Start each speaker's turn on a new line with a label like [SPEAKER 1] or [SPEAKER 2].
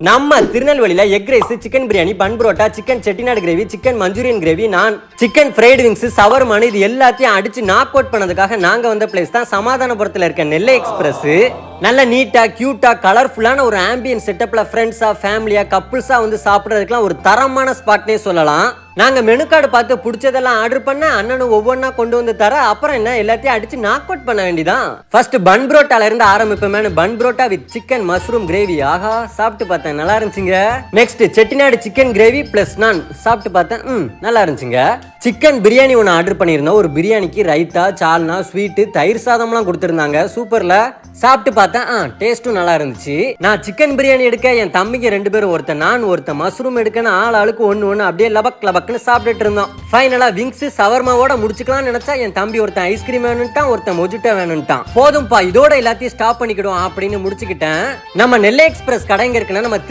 [SPEAKER 1] நம்ம திருநெல்வேலியில egg rice, chicken biryani, bun parotta, chicken Chettinad gravy, chicken manchurian gravy, naan chicken fried wings, சவர்மானு இது எல்லாத்தையும் அடிச்சு நாக் அவுட் பண்ணதுக்காக நாங்க வந்த பிளேஸ் தான் சமாதானபுரத்துல இருக்க நெல்லை எக்ஸ்பிரஸ். நல்ல நீட்டா கியூட்டா கலர்ஃபுல்லான ஒரு ஆம்பியன் செட்டப்ல ஃப்ரெண்ட்ஸா ஃபேமிலியா கப்புள்ஸா வந்து சாப்பிட்றதுக்குலாம் ஒரு தரமான ஸ்பாட்னே சொல்லலாம். நாங்க மெனு கார்டு பார்த்து பிடிச்சதெல்லாம் ஆர்டர் பண்ண அண்ணனும் ஒவ்வொன்றா கொண்டு வந்து தர அப்புறம் என்ன எல்லாத்தையும் அடிச்சு நாக் அவுட் பண்ண வேண்டியதான். ஃபர்ஸ்ட் பன் புரோட்டால இருந்து ஆரம்பிப்போமே. Bun parotta with chicken mushroom gravy. ஆஹா, சாப்பிட்டு பார்த்தேன், நல்லா இருந்துச்சுங்க. Next Chettinad chicken gravy plus naan சாப்பிட்டு பார்த்தேன், நல்லா இருந்துச்சுங்க. சிக்கன் பிரியாணி ஒன்று ஆர்டர் பண்ணியிருந்தோம். ஒரு பிரியாணிக்கு ரைத்தா, சால்னா, ஸ்வீட்டு, தயிர் சாதம்லாம் கொடுத்துருந்தாங்க. சூப்பர்ல. சாப்பிட்டு பார்த்தேன், டேஸ்ட்டும் நல்லா இருந்துச்சு. நான் சிக்கன் பிரியாணி எடுக்க என் தம்பிக்கு 2 பேரும், ஒருத்தன் நான் ஒருத்தன் மஷ்ரூம் எடுக்கன்னு ஆளுக்கு ஒன்று அப்படியே லபக்குன்னு சாப்பிட்டுட்டு இருந்தோம். ஃபைனலா விங்ஸ் சவர்மாவோட முடிச்சுக்கலாம்னு நினைச்சா என் தம்பி ஒருத்தன் ஐஸ்கிரீம் வேணும்ட்டான், ஒருத்தன் மொஜிட்டோ வேணும்ட்டான். போதும்பா இதோட எல்லாத்தையும் ஸ்டாப் பண்ணிக்கிடும் அப்படின்னு முடிச்சுக்கிட்டேன். நம்ம நெல்லை எக்ஸ்பிரஸ் கடைங்க இருக்குன்னா நம்ம